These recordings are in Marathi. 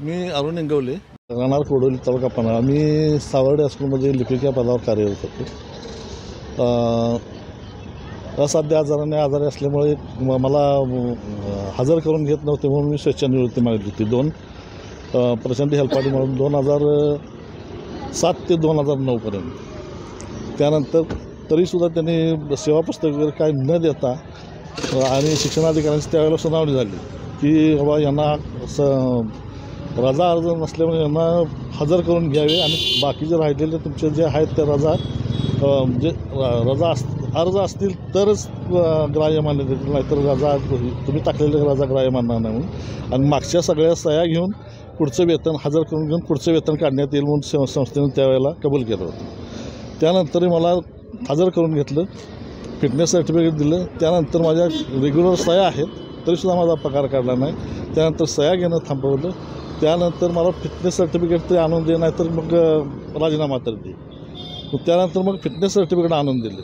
मी अरुण इंगवले, राहणार कोडोली, तालुका पन्हाळा. मी सावर्डे हायस्कूलमध्ये लिपिक या पदावर कार्यरत होतो. असाध्य आजारी असल्यामुळे मला हजर करून घेत नव्हते म्हणून मी स्वेच्छानिवृत्ती मागितली होती. प्रचंड हेल्पाटी म्हणून 2007 ते 2009पर्यंत. त्यानंतर तरीसुद्धा त्यांनी सेवा पुस्तक वगैरे काय न देता आणि शिक्षणाधिकाऱ्यांची त्यावेळेला सुनावणी झाली की बाबा यांना रजा अर्ज नसल्यामुळे यांना हजर करून घ्यावे आणि बाकीचे राहिलेले तुमचे जे आहेत त्या रजा अर्ज असतील तरच ग्राह्य मानले देतील, नाहीतर रजा तुम्ही टाकलेले रजा ग्राह्य मानणार नाही म्हणून. आणि मागच्या सगळ्या सह्या घेऊन पुढचं वेतन हजर करून घेऊन पुढचं वेतन काढण्यात येईल म्हणून संस्थेनं त्यावेळेला कबूल केलं होतं. त्यानंतर मला हजर करून घेतलं, फिटनेस सर्टिफिकेट दिलं. त्यानंतर माझ्या रेग्युलर सह्या आहेत तरीसुद्धा माझा पगार काढला नाही. त्यानंतर सह्या घेणं थांबवलं. त्यानंतर मला फिटनेस सर्टिफिकेट ते आणून दे, नाहीतर मग राजीनामा तर दे. त्यानंतर मग फिटनेस सर्टिफिकेट आणून दिले.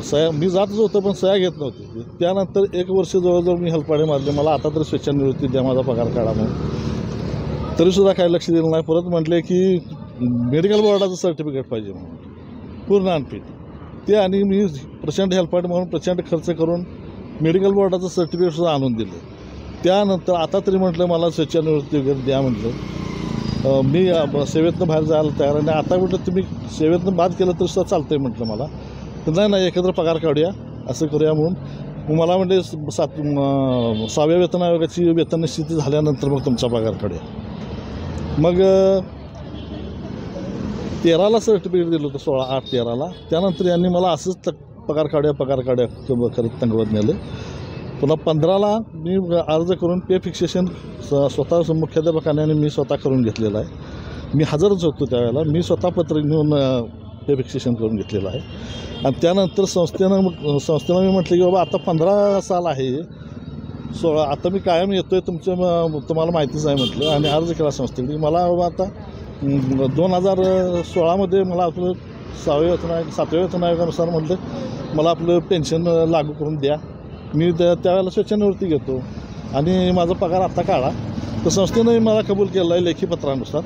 सह्या मी जातच होतं पण सह्या घेत नव्हती. त्यानंतर 1 वर्ष जवळजवळ मी हलपाडे मारले, मला आता तरी स्वेच्छानिवृत्ती द्या, माझा पगार काढा म्हणून. तरीसुद्धा काही लक्ष दिलं नाही. परत म्हटले की मेडिकल बोर्डाचं सर्टिफिकेट पाहिजे म्हणून पूर्ण अनफिट ते, आणि मी प्रचंड हेल्पाट म्हणून प्रचंड खर्च करून मेडिकल बोर्डाचं सर्टिफिकेटसुद्धा आणून दिलं. त्यानंतर आता तरी म्हटलं मला स्वेच्छानिवृत्ती वगैरे द्या म्हटलं. मी सेवेतनं बाहेर जायला तयार आहे. आता म्हटलं तुम्ही सेवेतनं बाद केलं तर सुद्धा चालतं आहे म्हटलं मला. तर नाही एकत्र पगार काढूया असं करूया म्हणून मला म्हटले 6व्या वेतन आयोगाची वेतन निश्चिती झाल्यानंतर मग तुमचा पगार काढूया. मग 13ला सर्टिफिकेट दिलं होतं, 16/8/13ला. त्यानंतर यांनी मला असंच पगार काढूया करत तंगवत नेलं. पुन्हा 15ला मी अर्ज करून पे फिक्सेशन स्वतः मुख्याध्यापकाने आणि मी स्वतः करून घेतलेलं आहे. मी हजरच होतो त्यावेळेला. मी स्वतः पत्र घेऊन पे फिक्सेशन करून घेतलेलं आहे. आणि त्यानंतर संस्थेनं मी म्हटलं की बाबा आता 15 साल आहे, 16 आता मी कायम येतो आहे, तुम्हाला माहितीच आहे म्हटलं. आणि अर्ज केला संस्थेकडे. मला बाबा आता 2016मध्ये मला आपलं 7व्या वेतन आयोगानुसार म्हटलं मला आपलं पेन्शन लागू करून द्या. मी त्यावेळेला स्वेच्छानिवृत्ती घेतो आणि माझा पगार आत्ता काढा. तर संस्थेनं मला कबूल केलं आहे लेखी पत्रानुसार.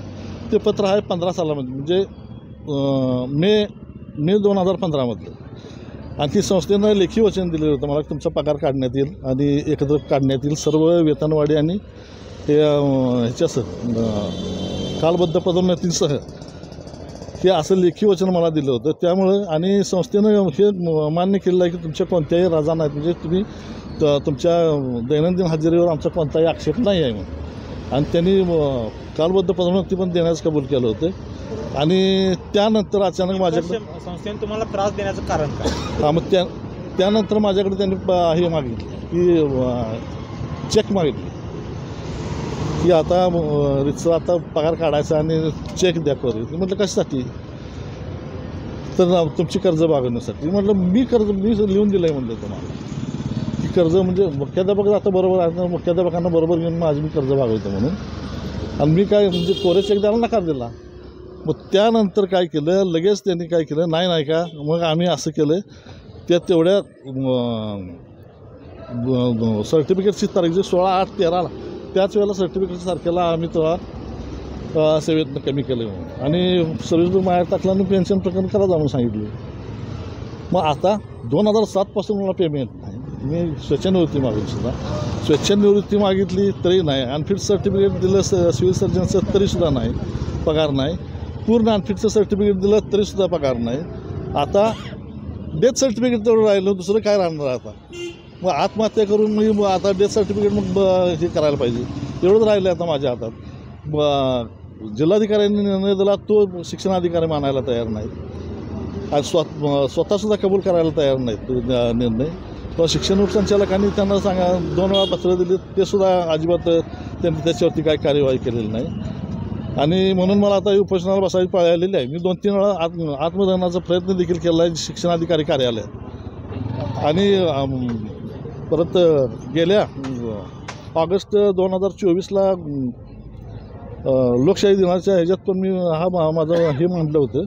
ते पत्र आहे 15 सालामध्ये, म्हणजे मे 2015मधलं. आणि ती संस्थेनं लेखी वचन दिलेलं होतं मला तुमचा पगार काढण्यात येईल आणि एकत्र काढण्यात येईल सर्व वेतनवाढी आणि ह्याच्यासह कालबद्ध पदोन्नतीसह, हे असं लेखी वचन मला दिलं होतं. त्यामुळं आणि संस्थेनं हे मान्य केलेलं आहे की तुमच्या कोणत्याही रजा नाहीत, म्हणजे तुम्ही तुमच्या दैनंदिन हजेरीवर आमचा कोणताही आक्षेप नाही आहे म्हणून. आणि त्यांनी कालबद्ध पदोन्नती पण देण्यास कबूल केलं होतं. आणि त्यानंतर अचानक माझ्याकडे संस्थेने तुम्हाला त्रास देण्याचं कारण काय? हां, मग त्यानंतर माझ्याकडे त्यांनी हे मागितलं की चेक मागितली की आता रितसर पगार काढायचा आणि चेक द्या करू. म्हटलं कशासाठी? तर तुमची कर्ज भागवण्यासाठी. म्हटलं मी लिहून दिलं आहे म्हटलं तुम्हाला की कर्ज म्हणजे मुख्याध्यापक आता बरोबर आहे, मुख्याध्यापकांना बरोबर घेऊन माझी मी कर्ज भागवतो म्हणून. आणि मी काय म्हणजे कोरे चेक द्यायला नकार दिला. मग त्यानंतर काय केलं, लगेच त्यांनी काय केलं, नाही का मग आम्ही असं केलं, त्या तेवढ्या सर्टिफिकेटची तारीख जी 16/8/13ला त्याच वेळेला सर्टिफिकेटच्या तारखेला आम्ही तेव्हा सेवेतनं कमी केलं म्हणून आणि सर्व्हिस बाहेर टाकला आणि पेन्शन प्रकरण करा जाऊन सांगितलं. मग आता 2007पासून मला पेमेंट नाही. मी स्वेच्छानिवृत्ती स्वेच्छानिवृत्ती मागितली तरी नाही. अनफिट सर्टिफिकेट दिलं सिव्हिल सर्जनचं तरीसुद्धा नाही, पगार नाही. पूर्ण अनफिटचं सर्टिफिकेट दिलं तरीसुद्धा पगार नाही. आता डेथ सर्टिफिकेट तेवढं राहिलं, दुसरं काय राहणार आता? मग आत्महत्या करून मी आता डेथ सर्टिफिकेट मग हे करायला पाहिजे, एवढंच राहिलं आता माझ्या हातात. जिल्हाधिकाऱ्यांनी निर्णय दिला तो शिक्षणाधिकारी मानायला तयार नाही आणि स्वतःसुद्धा कबूल करायला तयार नाहीत निर्णय. पण शिक्षण संचालकांनी त्यांना 2 वेळा पत्र दिली, ते सुद्धा अजिबात त्यांनी त्याच्यावरती काही कार्यवाही केलेली नाही. आणि म्हणून मला आता उपोषणाला बसायची पाळी आलेली आहे. मी 2-3 वेळा आत्मदहनाचा प्रयत्न देखील केला आहे शिक्षणाधिकारी कार्यालयात. आणि परत गेल्या ऑगस्ट 2024ला लोकशाही दिनाच्या ह्याच्यात पण मी माझं हे म्हटलं होतं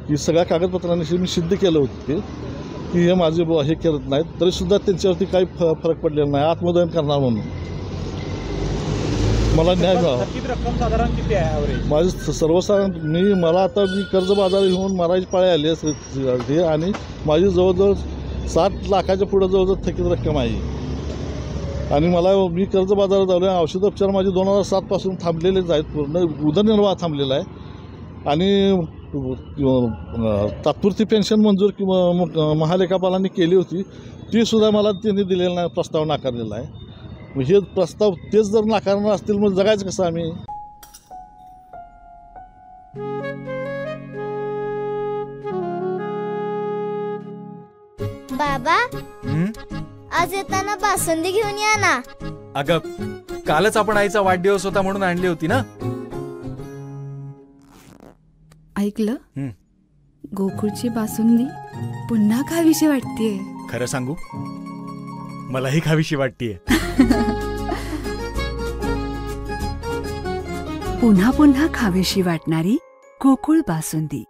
की सगळ्या कागदपत्रांशी मी सिद्ध केलं होतं की हे माझे हे करत नाहीत, तरीसुद्धा त्यांच्यावरती काही फरक पडलेला नाही. आत्मदहन करणार म्हणून मला न्याय मिळावा. थकीत रक्कम साधारण किती आहे ॲव्हरेज? माझी सर्वसाधारण मला आता कर्जबाजारी होऊन मराठी पाळी आली हे आणि माझी जवळजवळ 7 लाखाच्या पुढं जवळजवळ थकीत रक्कम आहे. आणि मी कर्जबाजारात आलो आहे. औषधोपचार माझे 2007 पासून थांबलेलेच आहेत. पूर्ण उदरनिर्वाह थांबलेला आहे. आणि तात्पुरती पेन्शन मंजूर किंवा महालेखापालांनी केली होती, ती सुद्धा मला त्यांनी दिलेला नाही, प्रस्ताव नाकारलेला आहे. मग हे प्रस्ताव तेच जर नाकारणार असतील मग जगायचं कसं आम्ही? बाबा, आज येताना बासुंदी घेऊन या ना. अगं, कालच आपण आईचा वाढदिवस होता म्हणून आणली होती ना. ऐकलं, गोकुळची बासुंदी पुन्हा खावीशी वाटतेय. खरं सांगू, मलाही खावीशी वाटतेय. पुन्हा पुन्हा खावीशी वाटणारी गोकुळ बासुंदी.